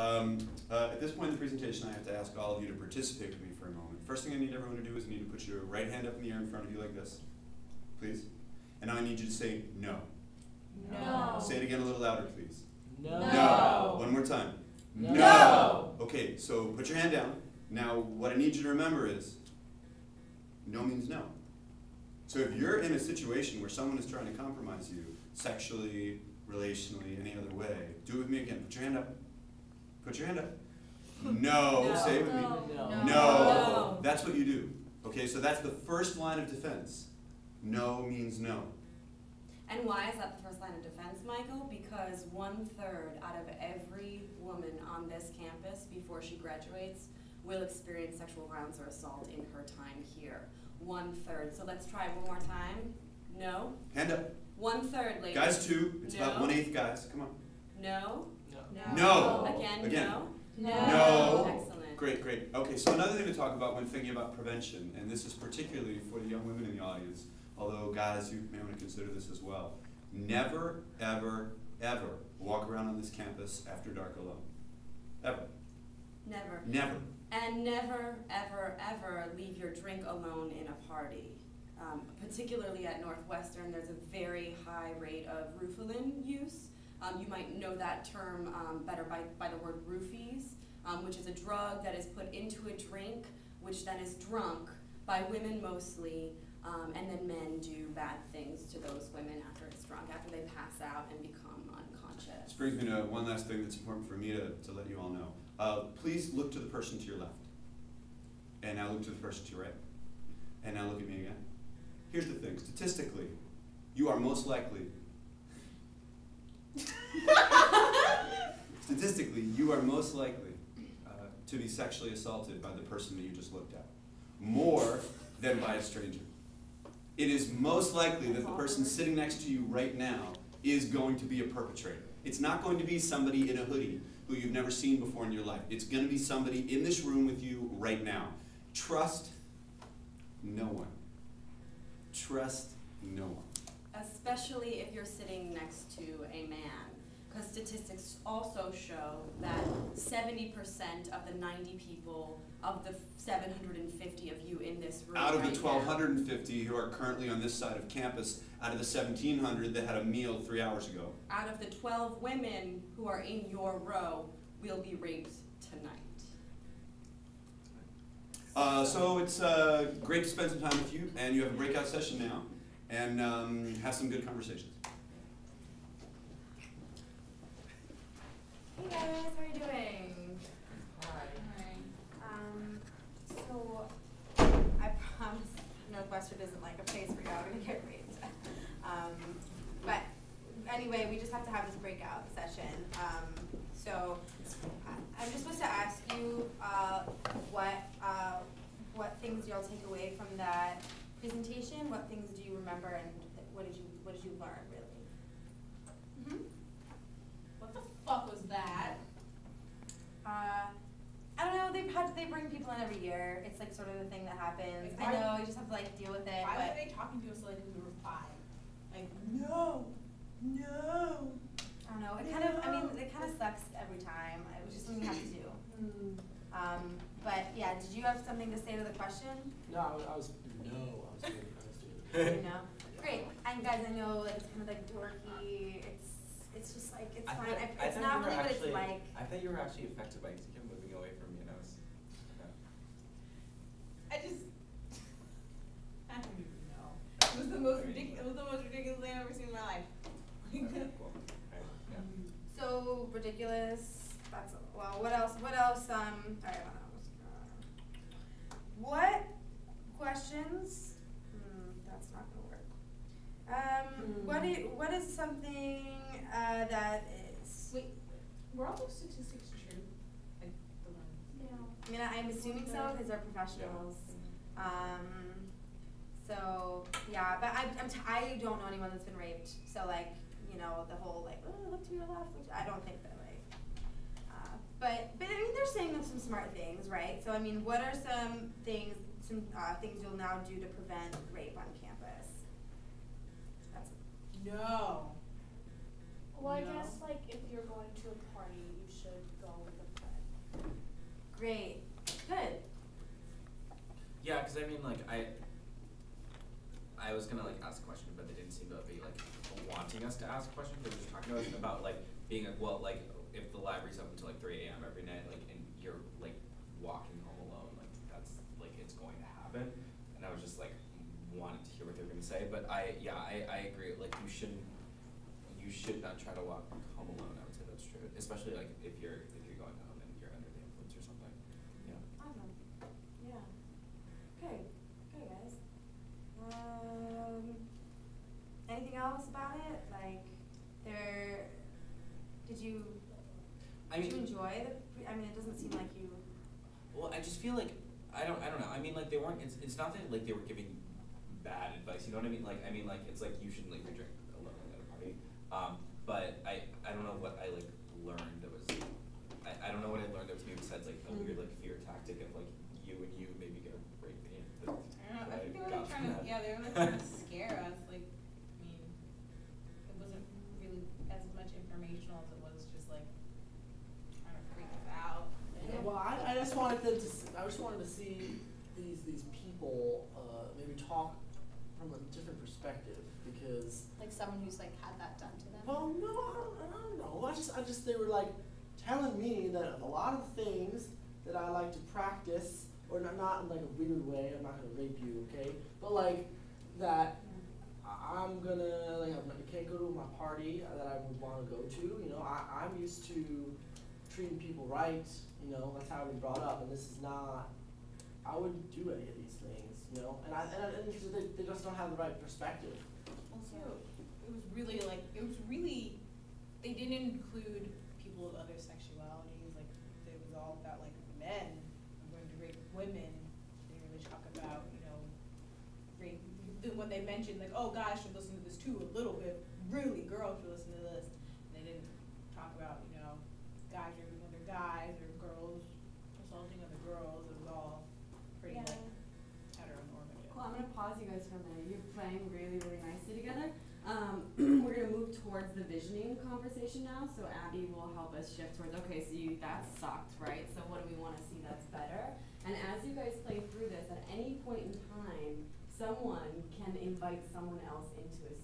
At this point in the presentation, I have to ask all of you to participate with me for a moment. First thing I need everyone to do is I need to put your right hand up in the air in front of you like this, please. And now I need you to say no. No. Say it again a little louder, please. No. No. One more time. No. Okay, so put your hand down. Now, what I need you to remember is, no means no. So if you're in a situation where someone is trying to compromise you, sexually, relationally, any other way, do it with me again. Put your hand up. Put your hand up. No. No. Say it with me. No. No. No. That's what you do. Okay, so that's the first line of defense. No means no. And why is that the first line of defense, Michael? Because 1/3 out of every woman on this campus before she graduates will experience sexual violence or assault in her time here. 1/3. So let's try one more time. No. Hand up. 1/3, ladies. Guys, 2. It's No. about 1/8 guys. Come on. No. No. Again. Again. No. No. Excellent. Great, great. Okay, so another thing to talk about when thinking about prevention, and this is particularly for the young women in the audience, although guys, you may want to consider this as well. Never, ever, ever walk around on this campus after dark alone. Ever. Never. Never. And never, ever, ever leave your drink alone in a party. Particularly at Northwestern, there's a very high rate of Rufalin use. You might know that term better by the word roofies, which is a drug that is put into a drink, which then is drunk by women mostly, and then men do bad things to those women after it's drunk, after they pass out and become unconscious. This brings me to one last thing that's important for me to let you all know. Please look to the person to your left. And now look to the person to your right. And now look at me again. Here's the thing. Statistically, you are most likely to be sexually assaulted by the person that you just looked at, more than by a stranger. It is most likely that the person sitting next to you right now is going to be a perpetrator. It's not going to be somebody in a hoodie who you've never seen before in your life. It's going to be somebody in this room with you right now. Trust no one. Trust no one. Especially if you're sitting next to a man. Because statistics also show that 70% of the 90 people of the 750 of you in this room Out of the right 1,250 who are currently on this side of campus, out of the 1,700 that had a meal 3 hours ago. Out of the 12 women who are in your row will be raped tonight. So it's great to spend some time with you, and you have a breakout session now, and have some good conversations. Hey guys, how are you doing? Hi. So I promise Northwestern isn't like a place where y'all are gonna get raped. But anyway, we just have to have this breakout session. So I'm just supposed to ask you what things y'all take away from that presentation. What things do you remember, and what did you learn really? What the fuck was that? I don't know. They bring people in every year. It's like sort of the thing that happens. Like, I know you just have to like deal with it. Why but were they talking to us like we were 5? Like, no. I don't know. It kind of. I mean, it kind of sucks every time. It was just something you have to do. But yeah, did you have something to say to the question? No, I was You know. Great. And guys, I know like, it's kind of like dorky. It's just like it's fine. It's not really what it's like. I thought you were actually affected by him moving away from you, and I was. I don't even know. It was the most ridiculous thing I've ever seen in my life. Okay, cool. Right, yeah. So ridiculous. That's well. What else? All right. What questions? That's not gonna work. What is something that is? Wait, were all those statistics true? Like the ones? I mean, I'm assuming so because they're professionals. So yeah, but I don't know anyone that's been raped. So like, you know, the whole like, oh, look to your left. I don't think that way. But I mean, they're saying some smart things, right? So I mean, what are some things you'll now do to prevent rape on campus? No. Well, I No. guess like if you're going to a party, you should go with a great. Good. Yeah, because I mean, like, I was gonna like ask a question, but they didn't seem to be like wanting us to ask questions. They were just talking to us about like being like, well, like if the library's up until like 3 a.m. every night, like, and you're like walking home alone, like that's like it's going to happen. And I was just like wanted to hear what they were gonna say, but I agree. Like you should not try to walk home alone. I would say that's true, especially like if you're going home and you're under the influence or something. Yeah. Awesome. Yeah. Okay. Okay, guys. Anything else about it? Like, did you enjoy I mean, it doesn't seem like you. Well, I just feel like I don't know. I mean, like they weren't. It's not that like they were giving bad advice. You know what I mean? Like it's like you shouldn't leave your drink alone at a party. But I don't know what I like learned. That was I don't know what I learned that was maybe besides like a weird like fear tactic of like you maybe get raped. I don't know, I think they were like trying to, yeah, they were like trying to scare us, like, I mean, it wasn't really as much informational as it was just like trying to freak us out. Yeah, well, I just wanted them to. I just wanted to see these people maybe talk from a different perspective because. Like someone who's like had that done to them. Well, no, I don't know. I just they were like telling me that a lot of things that I like to practice, or not in like a weird way. I'm not gonna rape you, okay? But like that. I'm gonna like I can't go to my party that I would want to go to. You know, I'm used to treating people right. You know, that's how I've been brought up, and this is not. I wouldn't do any of these things. You know, and they just don't have the right perspective. Also, it was really, they didn't include people of other sexualities, like, it was all about, like, men are going to rape women. They didn't really talk about, you know, rape, when they mentioned, like, oh, guys should listen to this too, a little bit, really, girls should listen to this. And they didn't talk about, you know, guys raping other guys, or girls assaulting other girls. It was all pretty, Yeah. like, heteronormative. Cool, I'm gonna pause you guys for a minute. You're playing really, really nicely together. We're gonna move towards the visioning conversation now, so Abby will help us shift towards, okay, so that sucked, right? So what do we wanna see that's better? And as you guys play through this, at any point in time, someone can invite someone else into a